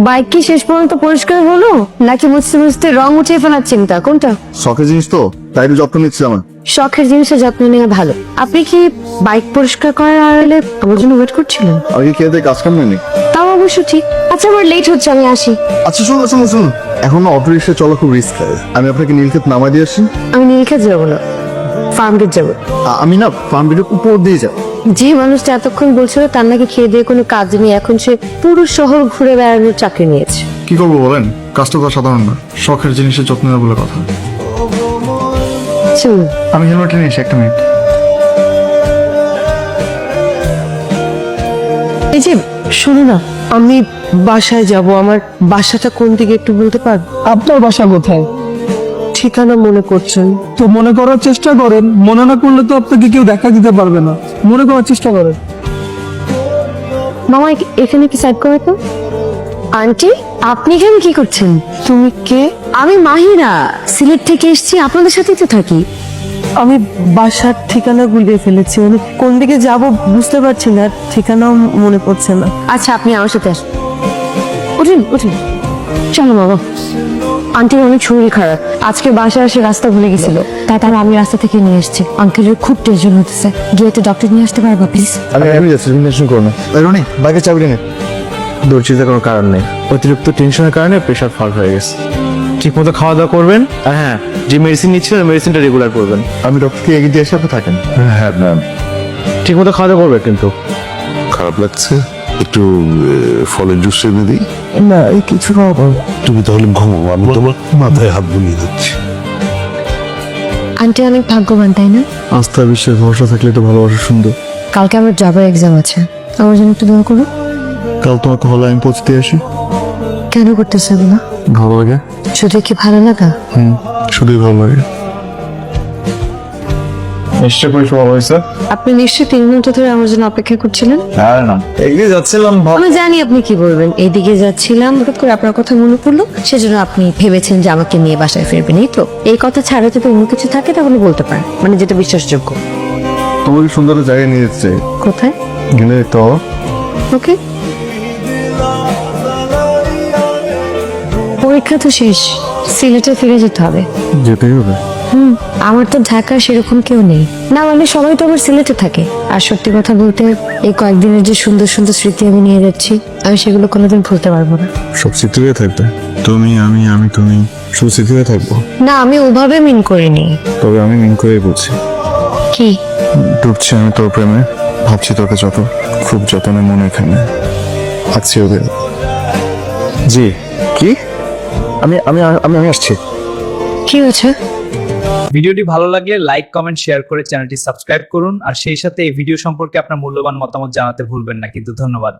Bike কি শেষ পর্যন্ত পরিষ্কার হলো নাকি মুছতে মুছতে রং উঠিয়ে ফেলার চিন্তা কোনটা? শখের জিনিস তো, তাই একটু যত্ন নিচ্ছি আমার। শখের জিনিসের যত্ন নেওয়া ভালো। আপনি কি বাইক পরিষ্কার করার আড়ালে আমার জন্য ওয়েট করছিলেন? আমি কি খেয়ে কাজ কাম নেই? তাও অবশ্য ঠিক। আচ্ছা আমার লেট হচ্ছে, আমি আসি। আচ্ছা শুনুন শুনুন শুনুন, এখন না অটো রিক্সা চলা খুব রিস্ক। আমি আপনাকে নীলক্ষেত নামাই দিয়ে আসি। আমি নীলক্ষেত যাবো না, ফার্ম গেট যাবো। আমি না ফার্ম গেটের উপর দিয়ে যাব। যে মানুষটা এতক্ষণ বলছিল তার নাকি খেয়ে দিয়ে কোনো কাজ নেই, এখন সে পুরো শহর ঘুরে বেড়ানোর চাকরি নিয়েছে। কি করবো বলেন, কাজটা তো সাধারণ না, শখের জিনিসের যত্ন নেওয়া বলে কথা। চলুন। আমি হেলমেটটা নিয়ে এসে একটা মিনিট। এই যে শোনো না, আমি বাসায় যাব। আমার বাসাটা কোন দিকে একটু বলতে পার? আপনার বাসা কোথায়? ঠিকানা মনে করছেন? তো মনে করার চেষ্টা করেন, মনে না করলে তো আপনাকে কেউ দেখা দিতে পারবে না। মনে করার চেষ্টা করেন। মামা এখানে কি সাইড করে তো? আন্টি আপনি এখানে কি করছেন? তুমি কে? আমি মাহিরা, সিলেট থেকে এসেছি, আপনাদের সাথেই তো থাকি। আমি বাসার ঠিকানা গুলিয়ে ফেলেছি, মানে কোন দিকে যাব বুঝতে পারছি না, ঠিকানাও মনে পড়ছে না। আচ্ছা আপনি আমার সাথে আসুন। উঠুন উঠুন, চলো মামা। আন্টির অনেক শরীর খারাপ, আজকে বাসায় এসে রাস্তা ভুলে গেছিল, তাই তারা আমি রাস্তা থেকে নিয়ে এসেছি। আঙ্কেলের খুব টেনশন হতেছে, গিয়ে তো ডক্টর নিয়ে আসতে পারবা প্লিজ? আমি যাচ্ছি, তুমি টেনশন করো না। রনি বাইকের চাবি নে। দুশ্চিন্তার কোনো কারণ নেই, অতিরিক্ত টেনশনের কারণে প্রেশার ফল হয়ে গেছে। ঠিকমতো খাওয়া দাওয়া করবেন, আর হ্যাঁ যে মেডিসিন নিচ্ছিলেন মেডিসিনটা রেগুলার করবেন। আমি ডক্টরকে এগিয়ে দিয়ে এসে আপনি থাকেন। হ্যাঁ ম্যাম, ঠিকমতো খাওয়া দাওয়া করবেন কিন্তু। খারাপ লাগছে, একটু ফলের জুস এনে দিই। না এই কিছু খাওয়া। তুমি তাহলে ঘুমো, আমি তোমার মাথায় হাত বুলিয়ে দিচ্ছি। আন্টি অনেক ভাগ্যবান তাই না? আস্থা বিশ্বাস ভরসা থাকলে তো ভালোবাসা সুন্দর। কালকে আমার জবের এক্সাম আছে, আমার জন্য একটু দোয়া করো। কাল তোমাকে হলে আমি পৌঁছতে আসি। কেন করতেছে না? ভালো লাগে। শুধু কি ভালো লাগা? শুধুই ভালো লাগে। নিশ্চয় পরীক্ষা ভালো হয়েছে। আপনি নিশ্চয়ই 3 ঘন্টা ধরে আমার জন্য অপেক্ষা করছিলেন। হ্যাঁ না এগিয়ে যাচ্ছিলাম। আমি জানি আপনি কি বলবেন, এইদিকে যাচ্ছিলাম, হঠাৎ করে আপনার কথা মনে পড়লো, সেজন্য আপনি ভেবেছেন যে আমাকে নিয়ে বাসায় ফিরবেন, এই তো? এই কথা ছাড়া যদি অন্য কিছু থাকে তাহলে বলতে পারেন, মানে যেটা বিশ্বাসযোগ্য। তোমাকে সুন্দর জায়গায় নিয়ে যেতে চাই। কোথায়? গেলে তো ওকে। পরীক্ষা তো শেষ, সিলেটে ফিরে যেতে হবে। যেতেই হবে। আমার তো ঢাকায় সেরকম কেউ নেই, না মানে সবাই তো আমার সিলেটে থাকে। আর সত্যি কথা বলতে এই কয়েকদিনের যে সুন্দর সুন্দর স্মৃতি আমি নিয়ে যাচ্ছি, আমি সেগুলো কোনোদিন ভুলতে পারবো না। সব স্মৃতি হয়ে থাকবে। তুমি আমি তুমি সব স্মৃতি হয়ে থাকবো। না আমি ওভাবে মিন করিনি। তবে আমি মিন করেই বলছি। কি? ডুবছি আমি তোর প্রেমে, ভাবছি তোকে যত, খুব যতনে মনে এখানে আছি ওদের। জি কি? আমি আমি আমি আমি আসছি। কি হয়েছে? ভিডিওটি ভালো লাগলে লাইক কমেন্ট শেয়ার করে চ্যানেলটি সাবস্ক্রাইব করুন, আর সেই সাথে এই ভিডিও সম্পর্কে আপনার মূল্যবান মতামত জানাতে ভুলবেন না কিন্তু। ধন্যবাদ।